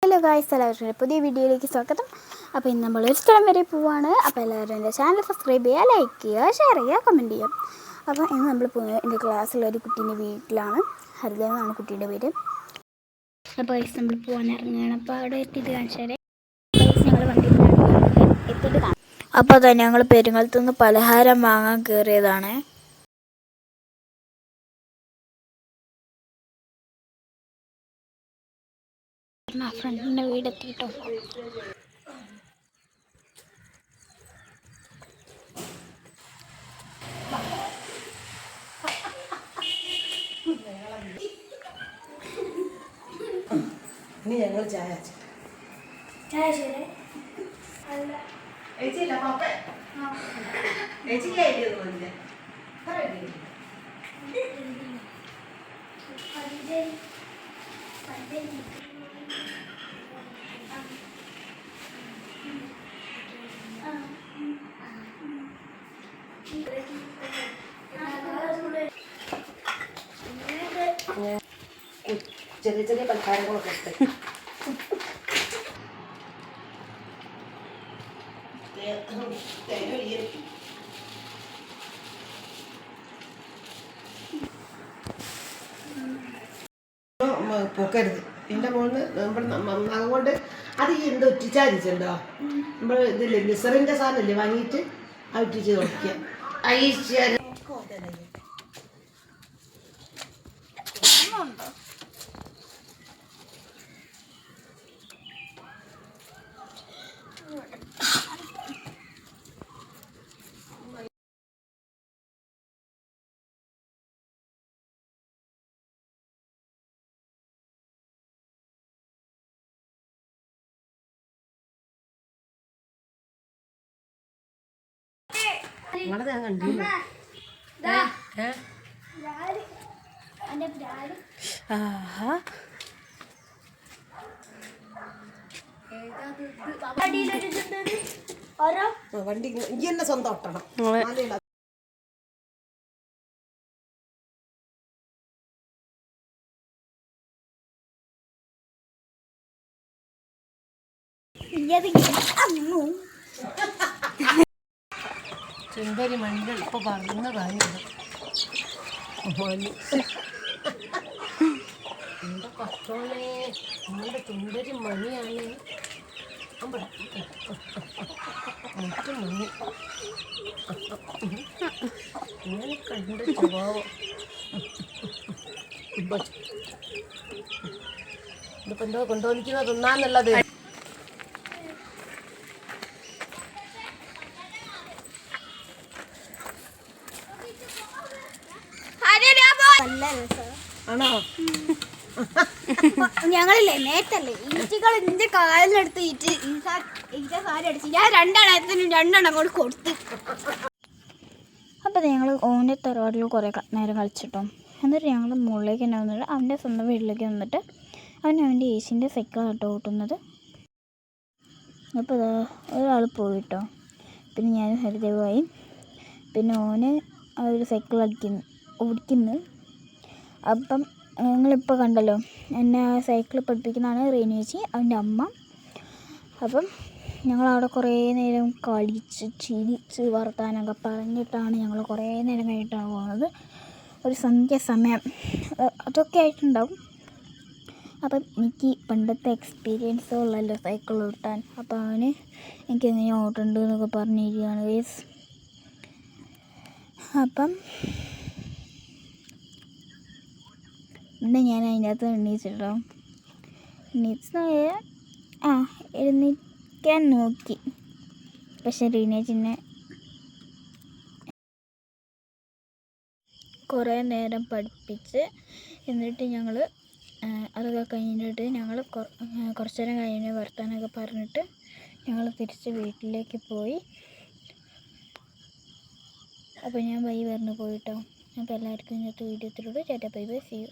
Hello guys, എല്ലാവരും പുതിയ വീഡിയോയിലേക്ക് സ്വാഗതം. അപ്പോൾ ഇന്ന് നമ്മൾ ഒരു സ്ഥലം വരെ പോവാണ്. അപ്പോൾ എല്ലാവരും എൻ്റെ ചാനൽ സബ്സ്ക്രൈബ് ചെയ്യുക, ലൈക്ക് ചെയ്യുക, ഷെയർ ചെയ്യുക, കമൻറ്റ് ചെയ്യുക. അപ്പോൾ ഇന്ന് നമ്മൾ എൻ്റെ ക്ലാസ്സിലൊരു കുട്ടീൻ്റെ വീട്ടിലാണ്. ഹരിത എന്നാണ് കുട്ടീൻ്റെ പേര്. അപ്പോൾ ഗൈസ് നമ്മൾ പോകാൻ ഇറങ്ങുകയാണ്. അപ്പോൾ അവിടെ എത്തിയിട്ട് കാണിച്ചാൽ ഞങ്ങൾ വണ്ടിയിലാണ് എത്തിയിട്ട് കാണാം. അപ്പോൾ തന്നെ ഞങ്ങൾ പെരുങ്ങലത്തു നിന്ന് പലഹാരം വാങ്ങാൻ കയറിയതാണ്. ഫ്രണ്ടിൻ്റെ വീടെത്തിയിട്ടോ. ഇനി ഞങ്ങൾ ചായ ചായ ശരി ചെറിയ ചെറിയ പലഹാരങ്ങളൊക്കെ പൊക്കരുത്. എൻ്റെ മോളിന് അതുകൊണ്ട് അത് എന്തോ ഒറ്റിച്ചാരിച്ചുണ്ടോ നമ്മൾ ഇതില്ലേ മിസറിൻ്റെ സാധനമല്ലേ വാങ്ങിയിട്ട് ആ ഒറ്റിച്ച് നോക്കിയ നിങ്ങളത് ഞാൻ കണ്ടില്ല. വണ്ടി ഈ എന്നെ സ്വന്തം ഒട്ടണം. ചുണ്ടരി മണികൾ ഇപ്പൊ പറഞ്ഞ കാര്യമുണ്ട്. എന്താ കഷ്ടോളേ, നിങ്ങളുടെ ചുണ്ടരി മണിയാണ്. മണി ഇങ്ങനെ കണ്ട സ്വഭാവം. ഇതിപ്പോ എന്തോ കൊണ്ടുപോലിക്കുന്നത് തിന്നാന്നുള്ളത്. ആണോ? ഞങ്ങളില്ലേ നേരത്തല്ലേ ഈച്ചകൾ ഇന്റെ കാലിനെടുത്ത് ഈച്ച സാരി അടിച്ച് ഞാൻ രണ്ടെണ്ണം കൂടി കൊടുത്തു. അപ്പോൾ ഞങ്ങൾ ഓൻ്റെ തറവാട്ടിൽ കുറേ നേരം കളിച്ചിട്ടോ. എന്നിട്ട് ഞങ്ങൾ മുകളിലേക്ക് തന്നെ വന്നിട്ട് അവൻ്റെ സ്വന്തം വീട്ടിലേക്ക് വന്നിട്ട് അവൻ്റെ ഏച്ചിൻ്റെ സൈക്കിളാണ് കേട്ടോ ഓട്ടുന്നത്. അപ്പോൾ ഒരാൾ പോയിട്ടോ. പിന്നെ ഞാൻ ഹരിദേവായി. പിന്നെ ഓന് ആ ഒരു സൈക്കിൾ ഓടിക്കുന്നു. അപ്പം നിങ്ങളിപ്പോൾ കണ്ടല്ലോ, എന്നെ ആ സൈക്കിൾ പഠിപ്പിക്കുന്നതാണ് റീനു ചേച്ചി, അവൻ്റെ അമ്മ. അപ്പം ഞങ്ങളവിടെ കുറേ നേരം കളിച്ച് ചിരിച്ച് വർത്താനമൊക്കെ പറഞ്ഞിട്ടാണ് ഞങ്ങൾ കുറേ നേരം കഴിഞ്ഞിട്ടാണ് പോകുന്നത്. ഒരു സന്ധ്യ സമയം അതൊക്കെ ആയിട്ടുണ്ടാവും. അപ്പം എനിക്ക് പണ്ടത്തെ എക്സ്പീരിയൻസ് ഉള്ളല്ലോ സൈക്കിൾ ഓട്ടാൻ. അപ്പോൾ അവന് എനിക്കെങ്ങനെ ഓട്ടുണ്ട് എന്നൊക്കെ പറഞ്ഞിരിക്കുകയാണ് ഗൈസ്. അപ്പം പിന്നെ ഞാൻ അതിൻ്റെ അകത്ത് എണ്ണീച്ചിട്ടോ. എഴുന്നേക്കാൻ നോക്കി. പക്ഷെ റീനേച്ചിനെ കുറേ നേരം പഠിപ്പിച്ച് എന്നിട്ട് ഞങ്ങൾ അതൊക്കെ കഴിഞ്ഞിട്ട് ഞങ്ങൾ കുറച്ച് നേരം കഴിഞ്ഞ് വർത്താനമൊക്കെ പറഞ്ഞിട്ട് ഞങ്ങൾ തിരിച്ച് വീട്ടിലേക്ക് പോയി. അപ്പോൾ ഞാൻ ബൈ പറഞ്ഞു പോയിട്ടോ. അപ്പോൾ എല്ലാവർക്കും ഇന്നത്തെ വീഡിയോ എത്തിയിട്ടുള്ളൂ. Tata, bye bye, see U.